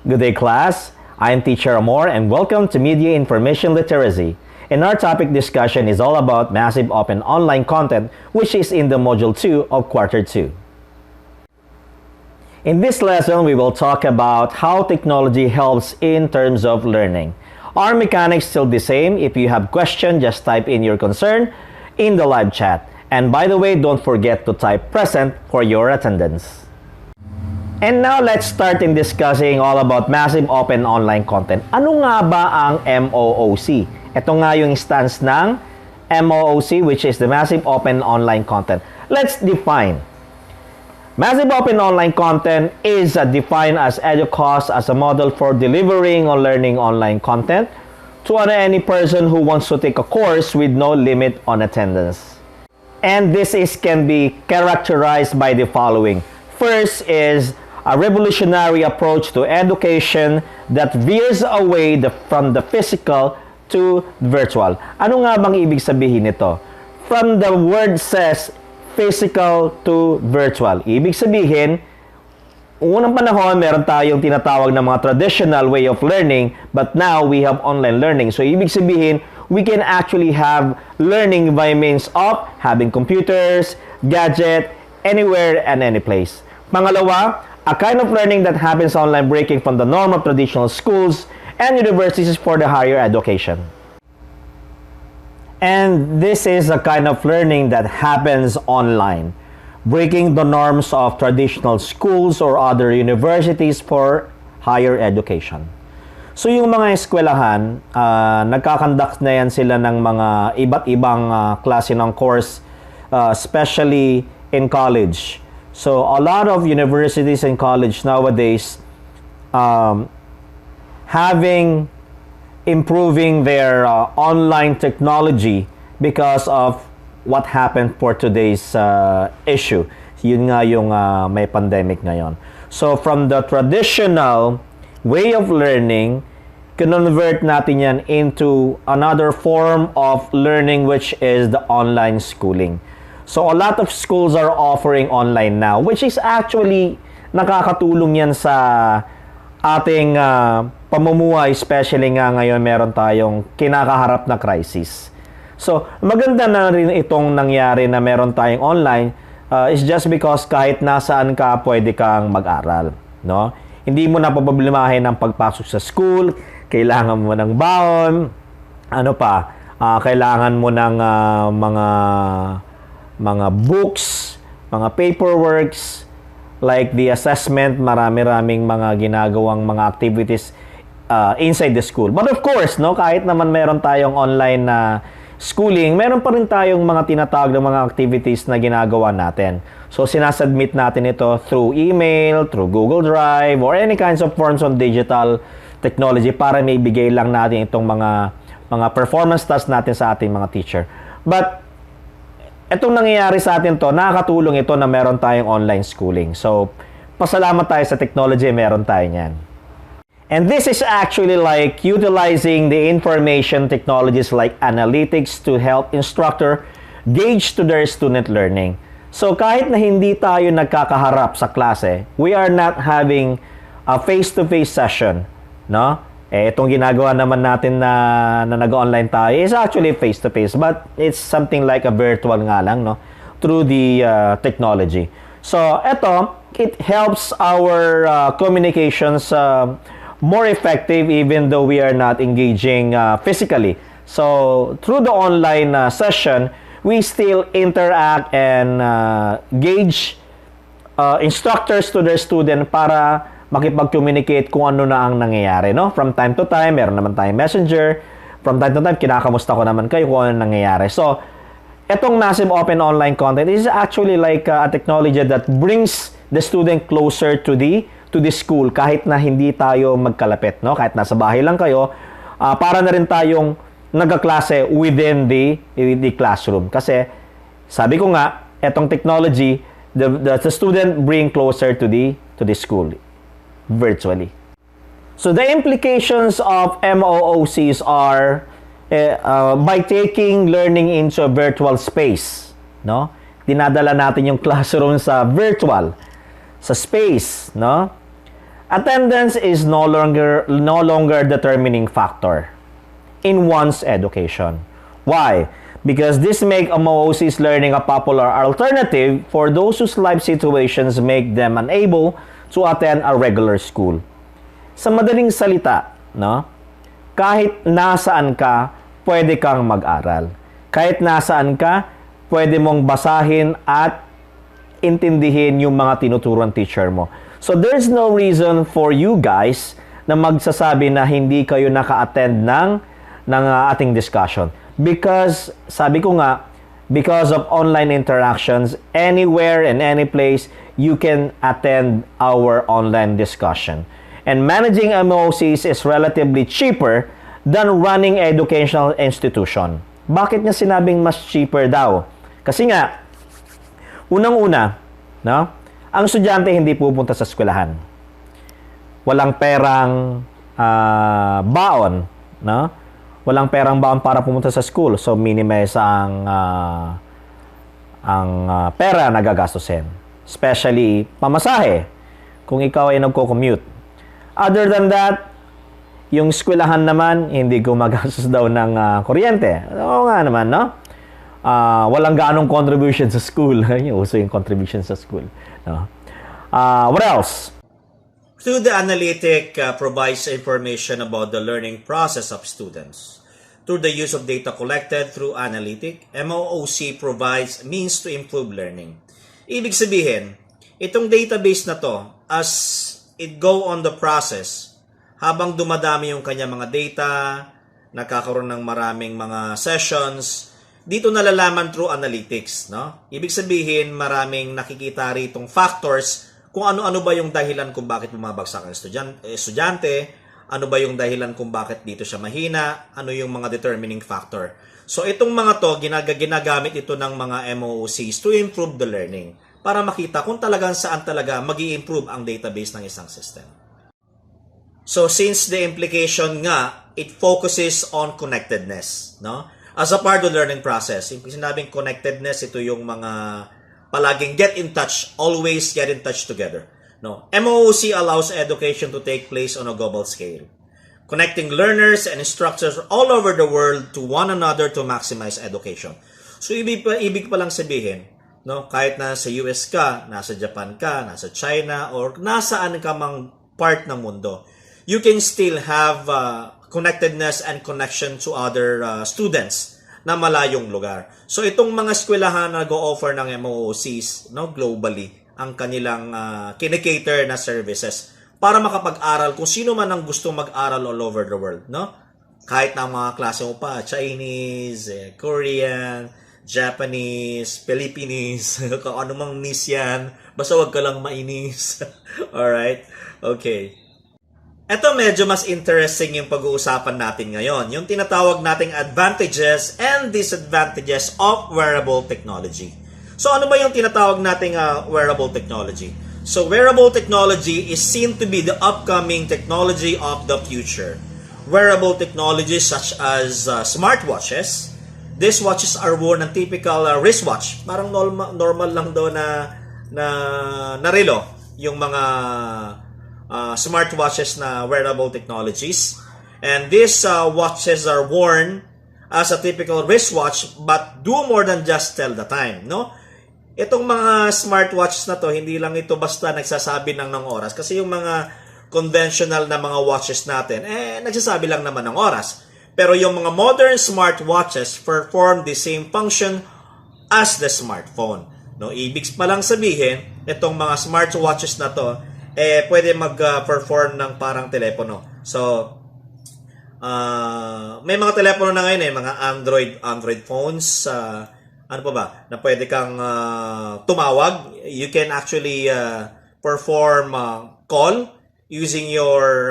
Good day, class. I'm Teacher Amor and welcome to Media Information Literacy. And our topic discussion is all about massive open online content, which is in the Module 2 of Quarter 2. In this lesson, we will talk about how technology helps in terms of learning. Our mechanics still the same. If you have questions, just type in your concern in the live chat. And by the way, don't forget to type present for your attendance. And now let's start in discussing all about massive open online content. Ano nga ba ang MOOC? Ito nga yung stance ng MOOC, which is the massive open online content. Let's define. Massive open online content is defined as EDUCAUSE as a model for delivering or learning online content to any person who wants to take a course with no limit on attendance. And this can be characterized by the following. First is a revolutionary approach to education that veers away from the physical to virtual. Ano nga bang ibig sabihin nito? From the word says physical to virtual. Ibig sabihin, unang panahon, meron tayong tinatawag na mga traditional way of learning, but now we have online learning. So, ibig sabihin, we can actually have learning by means of having computers, gadget, anywhere and any place. Pangalawa, a kind of learning that happens online, breaking from the norm of traditional schools and universities for the higher education. And this is a kind of learning that happens online, breaking the norms of traditional schools or other universities for higher education. So yung mga eskwelahan, nagkakandak na yan sila ng mga iba't ibang klase ng course, especially in college. So a lot of universities and college nowadays improving their online technology because of what happened for today's issue. Yun nga yung may pandemic ngayon. So from the traditional way of learning, convert natin yan into another form of learning, which is the online schooling. So, a lot of schools are offering online now, which is actually nakakatulong yan sa ating pamumuhay, especially nga ngayon meron tayong kinakaharap na crisis. So, maganda na rin itong nangyari na meron tayong online is just because kahit nasaan ka, pwede kang mag-aral. No? Hindi mo na paproblemahin ang pagpasok sa school, kailangan mo ng baon, kailangan mo ng mga books, mga paperworks, like the assessment, marami-raming mga ginagawang mga activities inside the school. But of course, no, kahit naman meron tayong online na schooling, meron pa rin tayong mga tinatawag na mga activities na ginagawa natin. So, sinasubmit natin ito through email, through Google Drive, or any kinds of forms of digital technology para may bigay lang natin itong mga performance tasks natin sa ating mga teacher. But itong nangyayari sa atin to, nakakatulong ito na meron tayong online schooling. So, pasalamat tayo sa technology, meron tayo niyan. And this is actually like utilizing the information technologies like analytics to help instructor gauge to their student learning. So, kahit na hindi tayo nagkakaharap sa klase, we are not having a face-to-face session, no? Itong ginagawa naman natin na nag-online tayo is actually face-to-face, but it's something like a virtual nga lang, no? Through the technology. So, it helps our communications more effective even though we are not engaging physically. So, through the online session, we still interact and gauge instructors to their student para makipag-communicate kung ano na ang nangyayari, no? From time to time, meron naman tayong messenger. From time to time, kinakamusta ko naman kayo kung ano nangyayari. So, etong massive open online content is actually like a technology that brings the student closer to the school kahit na hindi tayo magkalapit, no? Kahit nasa bahay lang kayo, para na rin tayong nagkaklase within the classroom. Kasi, sabi ko nga, etong technology, the student bring closer to the school virtually. So the implications of MOOCs are by taking learning into a virtual space, no? Dinadala natin yung classroom sa virtual, sa space, no? Attendance is no longer determining factor in one's education. Why? Because this make MOOC's learning a popular alternative for those whose life situations make them unable to attend a regular school. Sa madaling salita, no? Kahit nasaan ka, pwede kang mag-aral. Kahit nasaan ka, pwede mong basahin at intindihin yung mga tinuturuan teacher mo. So there's no reason for you guys na magsasabi na hindi kayo naka-attend ng ating discussion. Because, sabi ko nga, because of online interactions, anywhere and any place, you can attend our online discussion. And managing MOOCs is relatively cheaper than running educational institution. Bakit niya sinabing mas cheaper daw? Kasi nga, unang-una, no? Ang estudyante hindi pupunta sa eskwelahan. Walang perang baon, no? Walang perang baon para pumunta sa school. So minimize ang pera na gagastusin. Especially pamasahe kung ikaw ay nagko-commute. Other than that, yung eskwelahan naman, hindi gumagastos daw ng kuryente. Oo nga naman, no? Walang ganong contribution sa school. Uso yung contribution sa school. No? What else? Through the analytic provides information about the learning process of students. Through the use of data collected through analytic, MOOC provides means to improve learning. Ibig sabihin, itong database na to, as it go on the process, habang dumadami yung kanya mga data, nakakaroon ng maraming mga sessions, dito nalalaman through analytics, no? Ibig sabihin, maraming nakikita ritong factors kung ano-ano ba yung dahilan kung bakit bumabagsak ang estudyante, ano ba yung dahilan kung bakit dito siya mahina, ano yung mga determining factor. So itong mga to, ginagamit ito ng mga MOOCs to improve the learning para makita kung talagang saan talaga mag-i-improve ang database ng isang system. So since the implication nga, it focuses on connectedness, no? As a part of the learning process, yung sinabing connectedness, ito yung mga palaging get in touch, always get in touch together. No? MOOC allows education to take place on a global scale, connecting learners and instructors all over the world to one another to maximize education. So ibig pa lang sabihin, no, kahit nasa US ka, nasa Japan ka, nasa China, or nasaan ka mang part ng mundo, you can still have connectedness and connection to other students na malayong lugar. So itong mga eskwelahan na go-offer ng MOOCs, no, globally, ang kanilang kinikater na services para makapag-aral kung sino man ang gusto mag-aral all over the world, no? Kahit na mga klase mo pa, Chinese, Korean, Japanese, Philippines, kung ano mang nis yan, basta wag ka lang mainis. Alright? Okay. Ito medyo mas interesting yung pag-uusapan natin ngayon, yung tinatawag nating advantages and disadvantages of wearable technology. So ano ba yung tinatawag nating wearable technology? So wearable technology is seen to be the upcoming technology of the future. Wearable technologies such as smartwatches. These watches are worn ng typical wristwatch. Parang normal lang daw na relo yung mga smartwatches na wearable technologies. And these watches are worn as a typical wristwatch but do more than just tell the time, no? Itong mga smartwatches na to, hindi lang ito basta nagsasabi ng oras. Kasi yung mga conventional na mga watches natin, nagsasabi lang naman ng oras. Pero yung mga modern smartwatches perform the same function as the smartphone. No, ibig pa lang sabihin, itong mga smartwatches na to, pwede mag-perform ng parang telepono. So, may mga telepono na ngayon, mga Android phones, ano pa ba, na pwede kang tumawag. You can actually perform call using your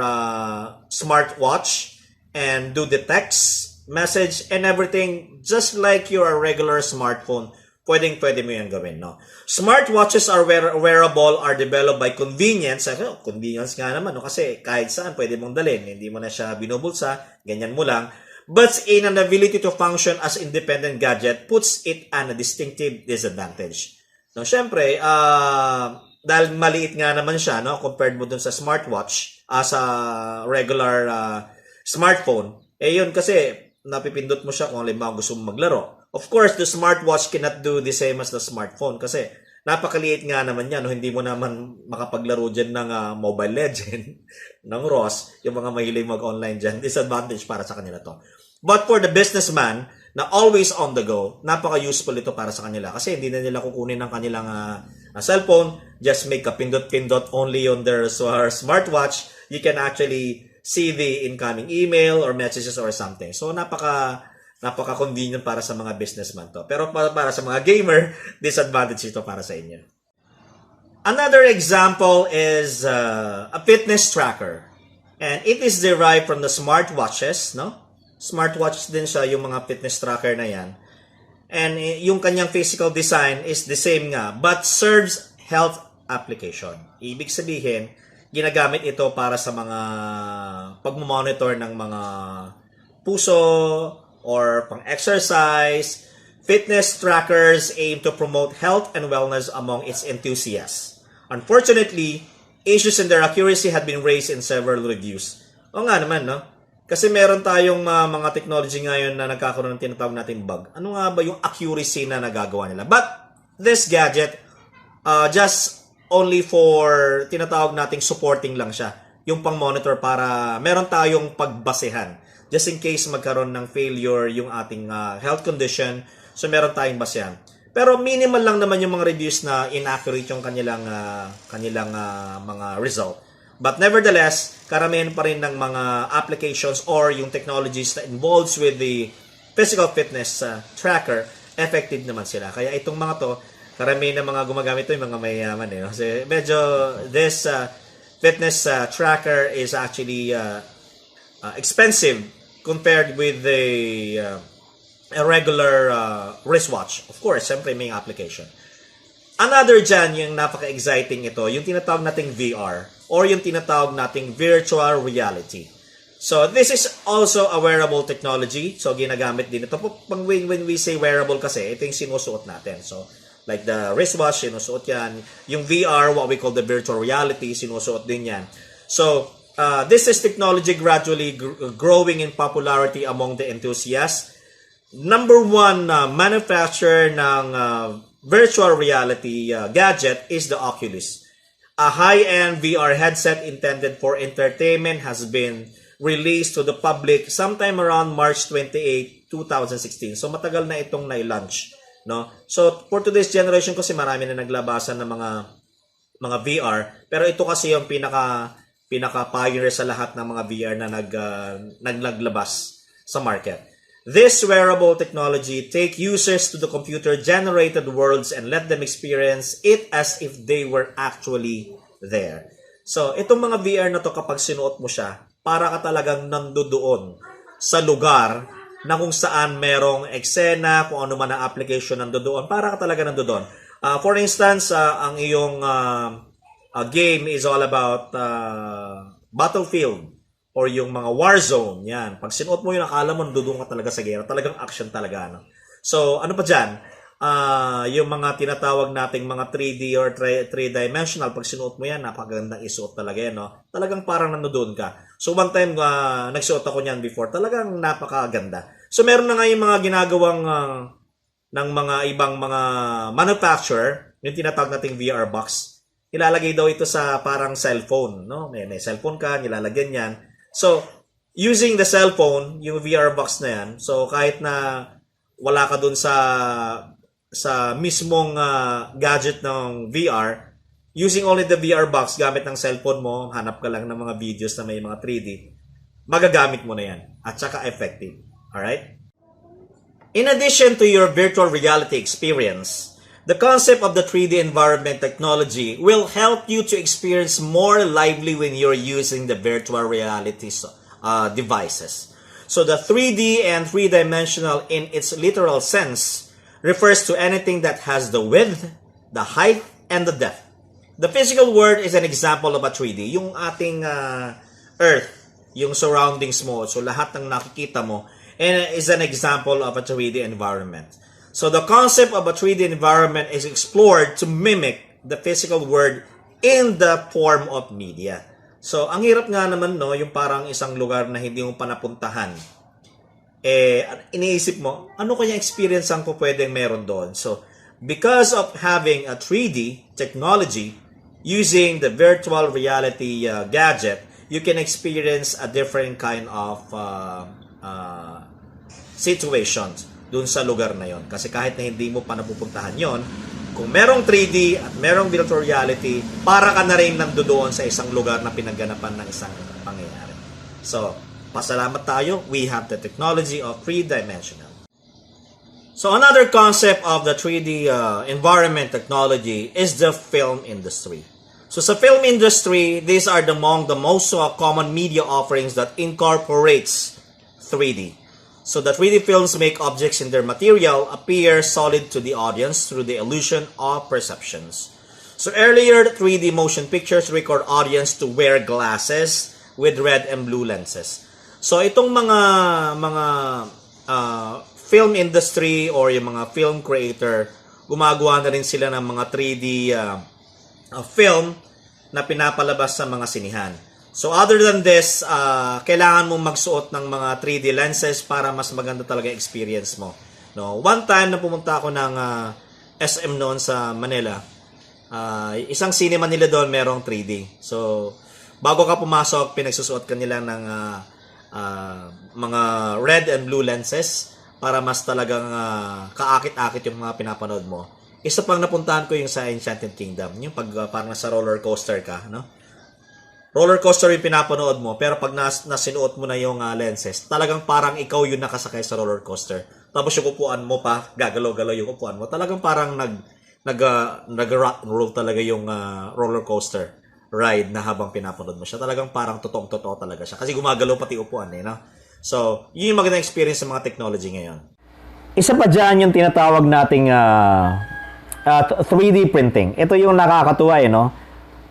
smartwatch and do the text, message, and everything just like your regular smartphone. Pwede mo yan gawin, no? Smartwatches are wearable, are developed by convenience. Convenience nga naman, no? Kasi kahit saan pwede mong dalhin. Hindi mo na siya binubulsa, ganyan mo lang. But in an ability to function as independent gadget puts it at a distinctive disadvantage. No, syempre, dahil maliit nga naman siya, no, compared mo dun sa smartwatch, sa regular smartphone, yun kasi napipindot mo siya kung halimbawa gusto mo maglaro. Of course, the smartwatch cannot do the same as the smartphone kasi napakaliit nga naman yan, no? Hindi mo naman makapaglaro dyan ng Mobile Legend, ng ROS, yung mga mahilig mag-online dyan. Disadvantage para sa kanila to. But for the businessman na always on the go, napaka-useful ito para sa kanila kasi hindi na nila kukunin ng kanilang cellphone, just make a pindot-pindot only on their smartwatch. You can actually see the incoming email or messages or something. So napaka-convenient para sa mga businessman to. Pero para sa mga gamer, disadvantage ito para sa inyo. Another example is a fitness tracker. And it is derived from the smartwatches, no? Smartwatch din siya, yung mga fitness tracker na yan. And yung kanyang physical design is the same nga, but serves health application. Ibig sabihin, ginagamit ito para sa mga pag-monitor ng mga puso or pang-exercise. Fitness trackers aim to promote health and wellness among its enthusiasts. Unfortunately, issues in their accuracy had been raised in several reviews. O nga naman, no? Kasi meron tayong mga technology ngayon na nagkakaroon ng tinatawag nating bug. Ano nga ba yung accuracy na nagagawa nila? But this gadget, just only for tinatawag nating supporting lang siya. Yung pang-monitor para meron tayong pagbasehan. Just in case magkaroon ng failure yung ating health condition, so meron tayong basehan. Pero minimal lang naman yung mga reviews na inaccurate yung kanilang mga result. But nevertheless, karamihan pa rin ng mga applications or yung technologies na involves with the physical fitness tracker, effective naman sila. Kaya itong mga to, karamihan ng mga gumagamit ito, yung mga mayayaman. Kasi medyo this fitness tracker is actually expensive compared with a regular wristwatch. Of course, siyempre may application. Another dyan, yung napaka-exciting ito, yung tinatawag nating VR or yung tinatawag nating virtual reality. So, this is also a wearable technology. So, ginagamit din ito. When we say wearable kasi, ito yung sinusuot natin. So, like the wristwatch, sinusuot yan. Yung VR, what we call the virtual reality, sinusuot din yan. So, this is technology gradually growing in popularity among the enthusiasts. Number one manufacturer ng virtual reality gadget is the Oculus. A high-end VR headset intended for entertainment has been released to the public sometime around March 28, 2016. So matagal na itong na-launch, no? So for today's generation kasi marami na naglabasan ng mga VR, pero ito kasi yung pinaka pioneer sa lahat ng mga VR na naglabas sa market. This wearable technology take users to the computer-generated worlds and let them experience it as if they were actually there. So, itong mga VR na to kapag sinuot mo siya, para ka talagang nandoon sa lugar na kung saan merong eksena, kung ano man ang application nandoon, para ka talaga nandoon. For instance, ang iyong game is all about Battlefield or yung mga Warzone, yan. Pag sinuot mo yun, akala mo, nandoon ka talaga sa gera. Talagang action talaga, no? So, ano pa dyan? Yung mga tinatawag nating mga 3D or 3-dimensional, pag sinuot mo yan, napakagandang isuot talaga yan, no? Talagang parang nandoon ka. So, one time, nagsuot ako niyan before, talagang napakaganda. So, meron na nga yung mga ginagawang ng mga ibang mga manufacturer, yung tinatawag nating VR box. Ilalagay daw ito sa parang cellphone, no? May cellphone ka, nilalagyan yan. So, using the cellphone, yung VR box na yan, so kahit na wala ka dun sa mismong gadget ng VR, using only the VR box, gamit ng cellphone mo, hanap ka lang ng mga videos na may mga 3D, magagamit mo na yan. At saka effective. Alright? In addition to your virtual reality experience, the concept of the 3D environment technology will help you to experience more lively when you're using the virtual reality devices. So the 3D and 3-dimensional in its literal sense refers to anything that has the width, the height, and the depth. The physical world is an example of a 3D. Yung ating Earth, yung surroundings mo, so lahat ng nakikita mo, is an example of a 3D environment. So the concept of a 3D environment is explored to mimic the physical world in the form of media. So, ang hirap nga naman, no, yung parang isang lugar na hindi mo pa napuntahan. Iniisip mo, ano kaya experience ang po pwedeng meron doon? So, because of having a 3D technology, using the virtual reality gadget, you can experience a different kind of situations dun sa lugar na yon. Kasi kahit na hindi mo pa napupuntahan yon, kung merong 3D at merong virtual reality, para ka na rin nandoon sa isang lugar na pinagganapan ng isang pangyayari. So, pasalamat tayo, we have the technology of 3-dimensional. So, another concept of the 3D environment technology is the film industry. So, sa film industry, these are among the most common media offerings that incorporates 3D. So the 3D films make objects in their material appear solid to the audience through the illusion of perceptions. So earlier, 3D motion pictures record audience to wear glasses with red and blue lenses. So itong mga film industry or yung mga film creator, gumagawa na rin sila ng mga 3D film na pinapalabas sa mga sinihan. So other than this, kailangan mong magsuot ng mga 3D lenses para mas maganda talaga experience mo. No, one time na pumunta ako ng SM noon sa Manila, isang cinema nila doon merong 3D. So bago ka pumasok, pinagsusuot ka nila ng mga red and blue lenses para mas talagang kaakit-akit yung mga pinapanood mo. Isa pang napuntahan ko yung sa Enchanted Kingdom, yung pag parang nasa roller coaster ka, no? Roller coaster yung pinapanood mo, pero pag nasinuot mo na yung lenses, talagang parang ikaw yung nakasakay sa roller coaster. Tapos yung upuan mo pa, gagalaw-galaw yung upuan mo. Talagang parang nag-rock and roll talaga yung roller coaster ride na habang pinapanood mo siya. Talagang parang totoong-totoo talaga siya. Kasi gumagalaw pati upuan no? So, yun yung magandang experience sa mga technology ngayon. Isa pa dyan yung tinatawag nating 3D printing. Ito yung nakakatuwa no?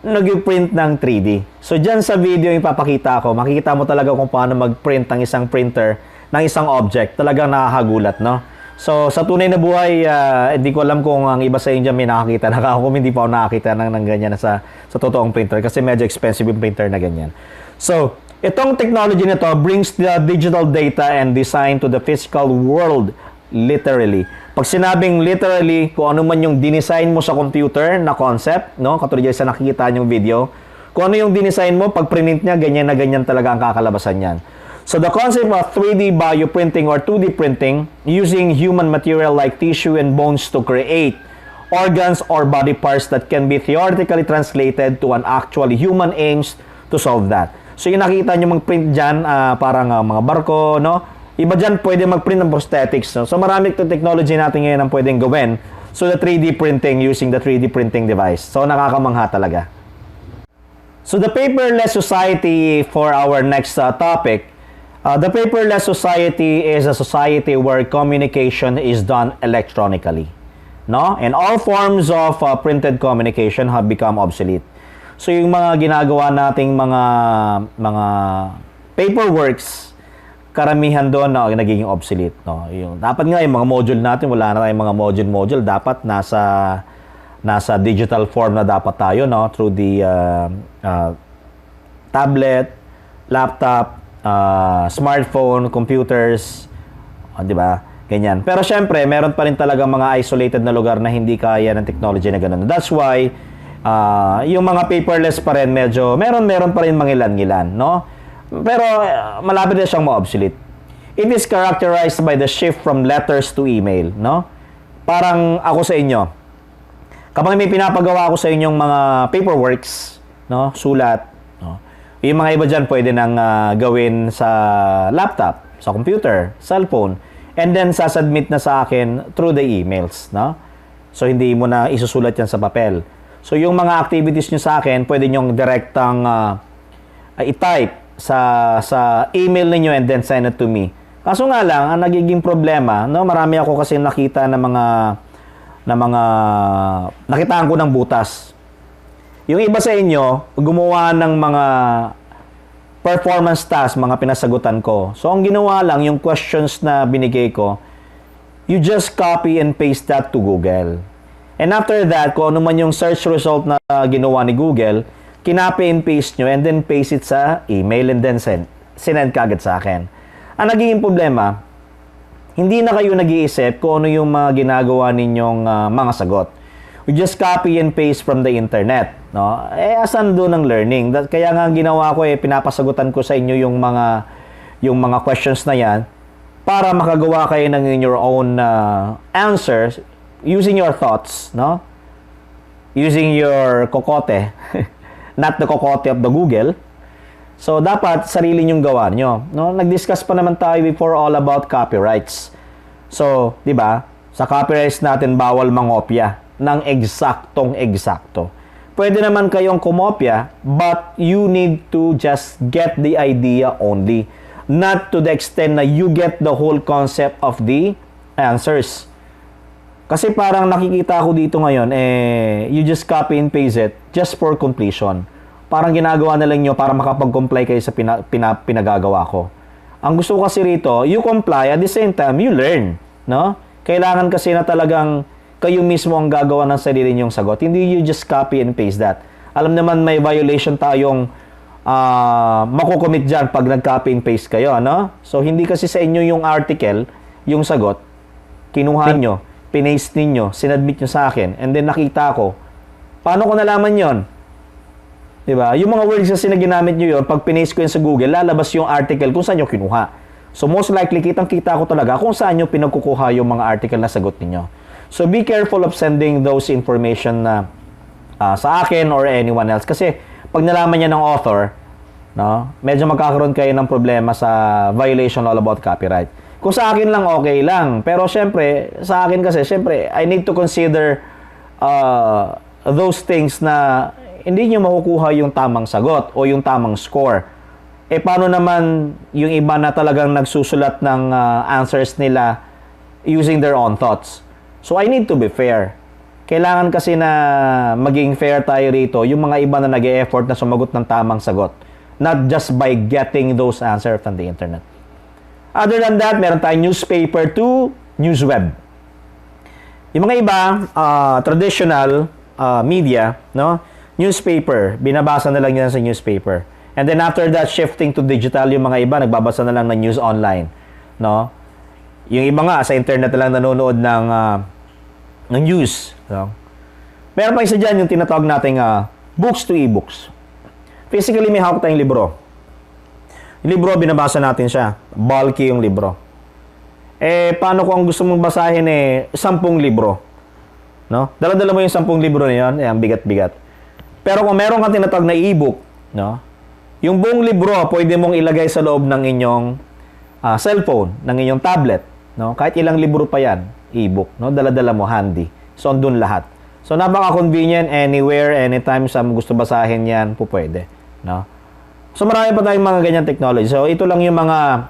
Nag-print ng 3D. So, dyan sa video yung ipapakita ko, makikita mo talaga kung paano mag-print ng isang printer ng isang object. Talagang nakakagulat, no? So, sa tunay na buhay, hindi ko alam kung ang iba sa inyo may nakakita. Kung hindi pa ako nakakita ng ganyan sa totoong printer kasi medyo expensive yung printer na ganyan. So, itong technology nito brings the digital data and design to the physical world literally. Pag sinabing literally, kung ano man yung dinesign mo sa computer na concept, no? Katulad sa nakikita niyong video, kung ano yung dinesign mo, pag print niya, ganyan na ganyan talaga ang kakalabasan niyan. So the concept of 3D bioprinting or 2D printing, using human material like tissue and bones to create organs or body parts that can be theoretically translated to an actual human aims to solve that. So yung nakita niyo mag-print dyan, parang mga barko, no? Iba dyan pwede mag-print ng prosthetics. No? So marami itong technology natin ngayon ang pwedeng gawin. So the 3D printing using the 3D printing device. So nakakamangha talaga. So the paperless society for our next topic. The paperless society is a society where communication is done electronically. No? And all forms of printed communication have become obsolete. So yung mga ginagawa nating mga paperworks, karamihan doon na nagiging obsolete, no. Yung dapat nga yung mga module natin, wala na tayong mga module, dapat nasa digital form na dapat tayo, no, through the tablet, laptop, smartphone, computers, di ba? Ganyan. Pero syempre, meron pa rin talaga mga isolated na lugar na hindi kaya ng technology na ganun. That's why yung mga paperless pa rin medyo meron pa rin mangilan-ngilan, no? Pero malapit na siyang ma-obsolete. It is characterized by the shift from letters to email, no? Parang ako sa inyo, kapag may pinapagawa ako sa inyong mga paperworks, no, sulat, no, yung mga iba dyan pwede nang gawin sa laptop, sa computer, cellphone, and then sasubmit na sa akin through the emails, no? So hindi mo na isusulat yan sa papel. So yung mga activities nyo sa akin, pwede nyong direktang i-type sa email niyo and then send it to me. Kaso nga lang, ang nagiging problema, no, marami ako kasi nakita na nakitaan ko ng butas. Yung iba sa inyo, gumawa ng mga performance task, mga pinasagutan ko. So, ang ginawa lang, yung questions na binigay ko, you just copy and paste that to Google. And after that, kung ano man yung search result na ginawa ni Google, kinopy and paste nyo and then paste it sa email and then sinend kagad sa akin. Ang naging problema, hindi na kayo nag-iisip kung ano yung mga ginagawa ninyong mga sagot. You just copy and paste from the internet. No? Asan doon ang learning? Kaya nga ginawa ko, pinapasagutan ko sa inyo yung mga questions na yan para makagawa kayo ng your own answers using your thoughts, no? Using your kokote, not the kokote of the Google. So, dapat sarili nyong gawa nyo. No? Nag-discuss pa naman tayo before all about copyrights. So, di ba? Sa copyrights natin, bawal mangopya ng eksaktong-eksakto. Pwede naman kayong kumopya, but you need to just get the idea only. Not to the extent na you get the whole concept of the answers. Kasi parang nakikita ko dito ngayon, you just copy and paste it just for completion. Parang ginagawa na lang nyo para makapag-comply kayo sa pinagagawa ko. Ang gusto ko kasi rito, you comply, at the same time, you learn. No? Kailangan kasi na talagang kayo mismo ang gagawa ng sarili nyong sagot. Hindi you just copy and paste that. Alam naman may violation tayong makukomit dyan pag nag-copy and paste kayo. No? So, hindi kasi sa inyo yung article, yung sagot, kinuha nyo, pinaste ninyo, sinadmit nyo sa akin, and then nakita ko, paano ko nalaman yon? Diba? Yung mga words kasi na ginamit nyo yun, pag pinaste ko yun sa Google, lalabas yung article kung saan nyo kinuha. So most likely, kitang-kita ko talaga kung saan nyo pinagkukuha yung mga article na sagot ninyo. So be careful of sending those information na sa akin or anyone else. Kasi pag nalaman niya ng author, no, medyo magkakaroon kayo ng problema sa violation all about copyright. Kung sa akin lang, okay lang. Pero syempre, sa akin kasi, syempre, I need to consider those things na hindi nyo makukuha yung tamang sagot o yung tamang score. Paano naman yung iba na talagang nagsusulat ng answers nila using their own thoughts? So, I need to be fair. Kailangan kasi na maging fair tayo rito, yung mga iba na nag-e-effort na sumagot ng tamang sagot. Not just by getting those answers from the internet. Other than that, meron tayong newspaper to newsweb. Yung mga iba, traditional media, no? Newspaper, binabasa na lang yan sa newspaper. And then after that, shifting to digital, yung mga iba, nagbabasa na lang ng news online. No? Yung iba nga, sa internet na lang nanonood ng news. No? Meron pa isa dyan, yung tinatawag nating books to e-books. Physically, may hawak tayong libro. Yung libro, binabasa natin siya. Bulky yung libro. Paano kung gusto mong basahin 10 libro? No? Dala-dala mo yung 10 libro na yun, ang bigat-bigat. Pero kung meron kang tinatawag na e-book, no? Yung buong libro, pwede mong ilagay sa loob ng inyong cellphone, ng inyong tablet. No? Kahit ilang libro pa yan, e-book. No? Dala-dala mo, handy. So, andun lahat. So, napaka-convenient, anywhere, anytime sa gusto basahin yan, pwede. No? So, marami pa tayong mga ganyan technology. So, ito lang yung mga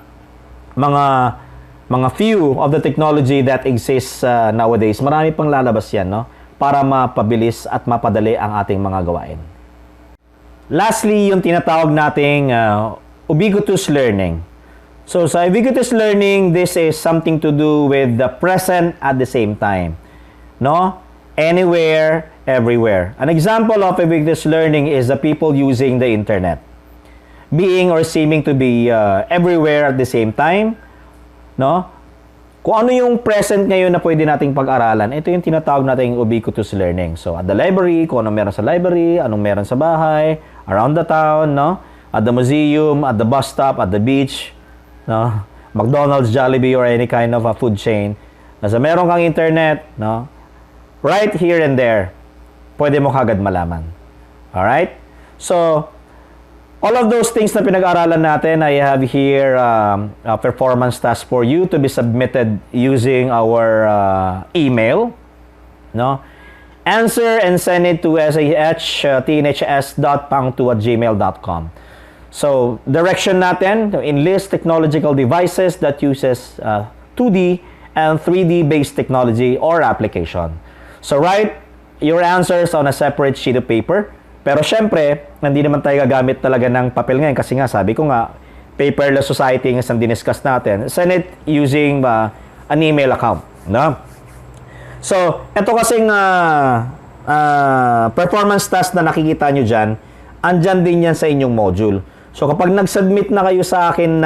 few of the technology that exists nowadays. Marami pang lalabas yan, no? Para mapabilis at mapadali ang ating mga gawain. Lastly, yung tinatawag nating ubiquitous learning. So, sa ubiquitous learning, this is something to do with the present at the same time. No? Anywhere, everywhere. An example of ubiquitous learning is the people using the internet. Being or seeming to be everywhere at the same time. No? Kung ano yung present ngayon na pwede nating pag-aralan, ito yung tinatawag nating ubiquitous learning. So, at the library, kung anong meron sa library, anong meron sa bahay, around the town, no? At the museum, at the bus stop, at the beach, no? McDonald's, Jollibee, or any kind of a food chain. Nasa meron kang internet, no? Right here and there, pwede mo kagad malaman. Alright? So, all of those things na pinag-aralan natin, I have here a performance task for you to be submitted using our email. No? Answer and send it to tnhs.pangtu@gmail.com. So, direction natin, to enlist technological devices that uses 2D and 3D based technology or application. So, write your answers on a separate sheet of paper. Pero syempre, hindi naman tayo gagamit talaga ng papel ngayon kasi nga, sabi ko nga, paperless society ang diniscuss natin. Send it using an email account. No? So, ito kasing performance task na nakikita nyo dyan, andyan din yan sa inyong module. So, kapag nag-submit na kayo sa akin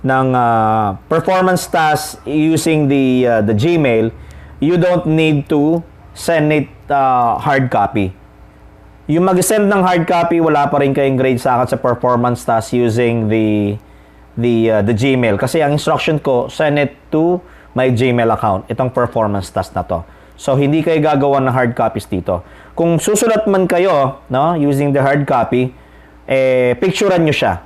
ng performance task using the Gmail, you don't need to send it hard copy. Yung mag-send ng hard copy, wala pa rin kayong grade sa akin sa performance task using the Gmail. Kasi ang instruction ko, send it to my Gmail account. Itong performance task na to. So, hindi kayo gagawa ng hard copies dito. Kung susulat man kayo, no, using the hard copy, picturean nyo siya.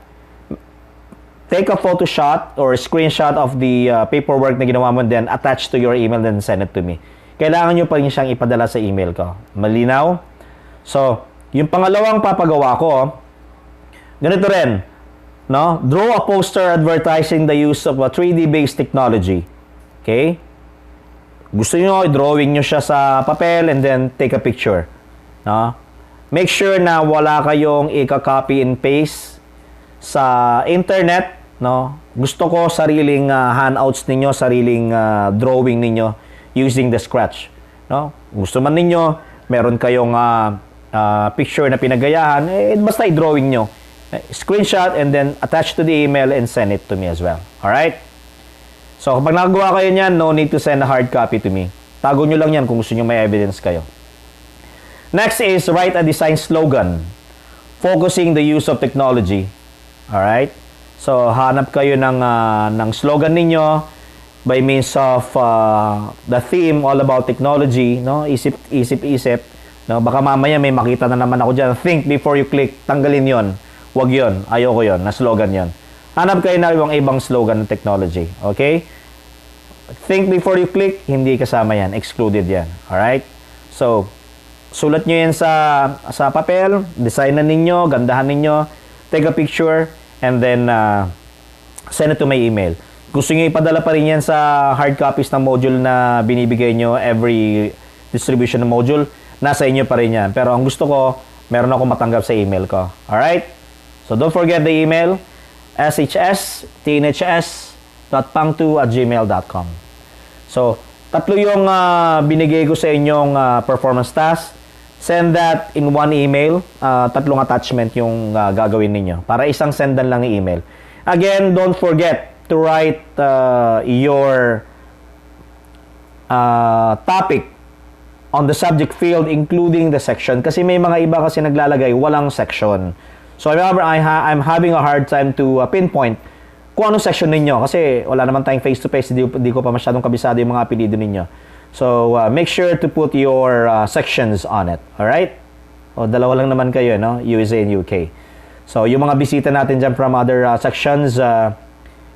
Take a photo shot or screenshot of the paperwork na ginawa mo, then attach to your email, then send it to me. Kailangan nyo pa rin siyang ipadala sa email ko. Malinaw? So, yung pangalawang papagawa ko, ganito rin, no? Draw a poster advertising the use of a 3D-based technology. Okay? Gusto nyo, i-drawing nyo siya sa papel and then take a picture. No? Make sure na wala kayong i-copy and paste sa internet. No? Gusto ko sariling handouts ninyo, sariling drawing ninyo using the Scratch. No? Gusto man ninyo, meron kayong picture na pinagayahan, basta i-drawing nyo. Screenshot and then attach to the email and send it to me as well. Alright? So, kapag nakagawa kayo niyan, no need to send a hard copy to me. Tago nyo lang yan kung gusto nyo may evidence kayo. Next is write a design slogan focusing the use of technology. Alright? So, hanap kayo ng slogan ninyo by means of the theme all about technology. No? Isip. No? Baka mamaya may makita na naman ako dyan. Think before you click. Tanggalin yon. Wag yon. Ayoko yon. Na slogan yon. Hanap kayo na yung ibang slogan ng technology. Okay? Think before you click, hindi kasama yan. Excluded yan. Alright? So, sulat nyo yan sa papel, designan ninyo, gandahan ninyo, take a picture, and then send it to my email. Gusto nyo ipadala pa rin yan sa hard copies ng module na binibigay nyo every distribution ng module, nasa inyo pa rin yan. Pero ang gusto ko, meron ako matanggap sa email ko. Alright? So, don't forget the email, shstnhs.pang2@gmail.com. So, tatlo yung binigay ko sa inyong performance task. Send that in one email. Tatlong attachment yung gagawin ninyo. Para isang sendan lang yung email. Again, don't forget to write your topic on the subject field including the section. Kasi may mga iba kasi naglalagay walang section. So, remember, I'm having a hard time to pinpoint kung anong section ninyo. Kasi wala naman tayong face-to-face. Hindi ko pa masyadong kabisado yung mga apelido ninyo. So, make sure to put your sections on it. Alright? O, dalawa lang naman kayo, no? USA and UK. So, yung mga bisita natin dyan from other sections,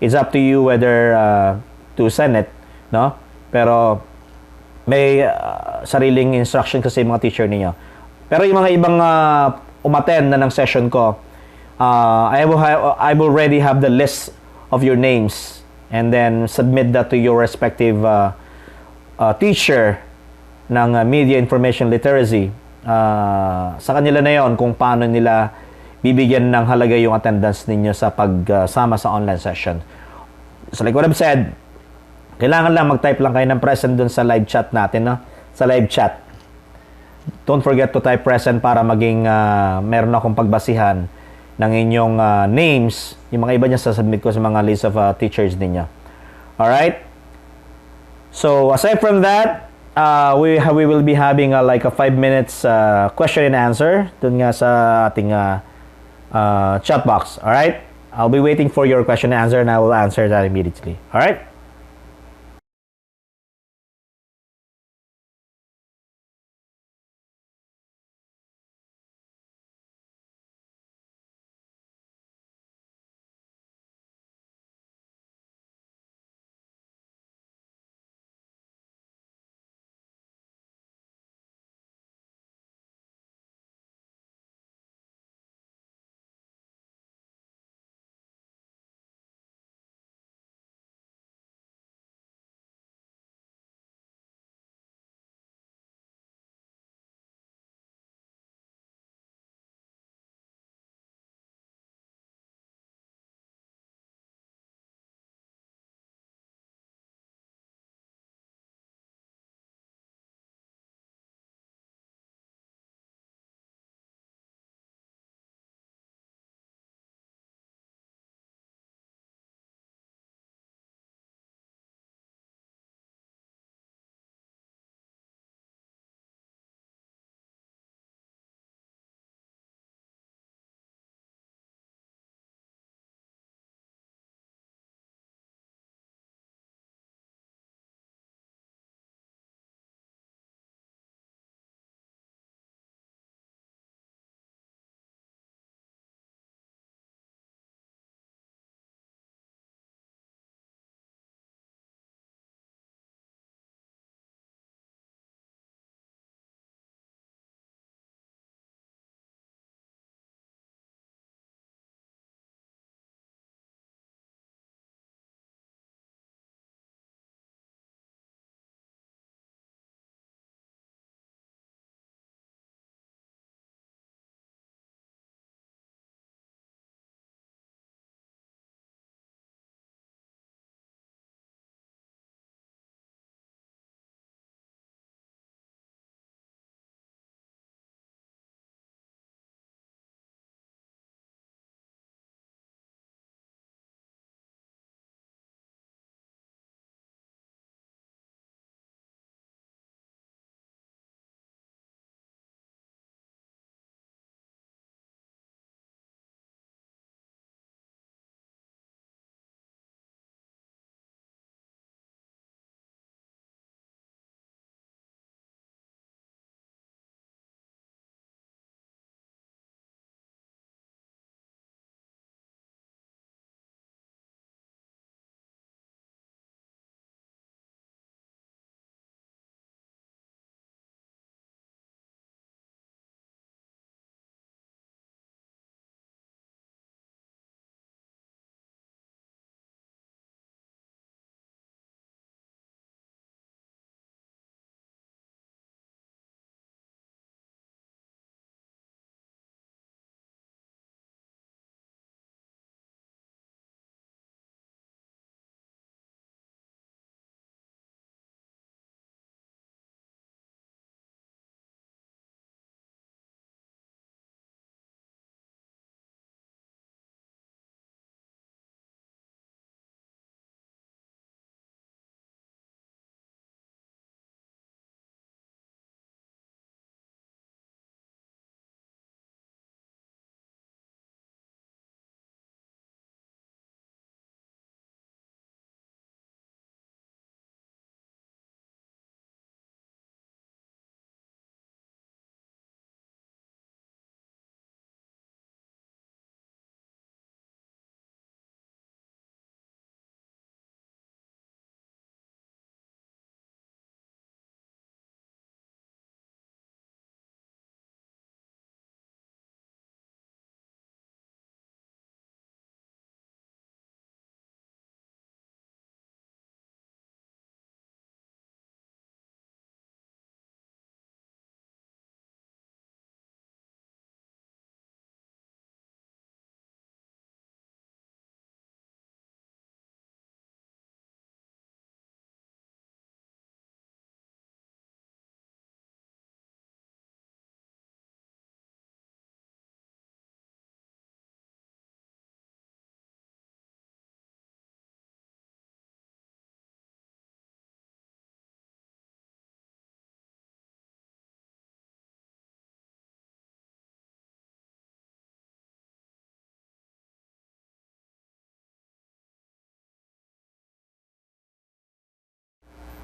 it's up to you whether to send it, no? Pero, may sariling instruction kasi yung mga teacher ninyo. Pero yung mga ibang umattend na ng session ko, I will already have the list of your names and then submit that to your respective teacher ng Media Information Literacy. Sa kanila na yon kung paano nila bibigyan ng halaga yung attendance ninyo sa pagsama sa online session. So like what I've said, kailangan lang mag-type lang kayo ng present dun sa live chat natin, no? Sa live chat. Don't forget to type present para maging meron akong pagbasihan ng inyong names. Yung mga iba niya sasubmit ko sa mga list of teachers ninyo. Alright? So, aside from that, we will be having like a 5 minutes question and answer dun nga sa ating chat box. Alright? I'll be waiting for your question and answer and I will answer that immediately. Alright?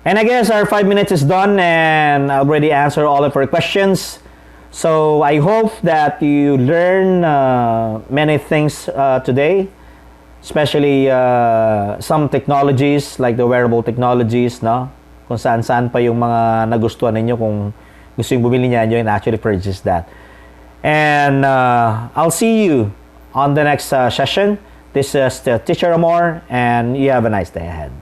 And I guess our 5 minutes is done and I already answered all of your questions. So I hope that you learn many things today, especially some technologies like the wearable technologies, no? Kung saan-saan pa yung mga nagustuhan ninyo, kung gusto yung bumili niyan, you can actually purchase that. And I'll see you on the next session. This is Teacher Amor, and you have a nice day ahead.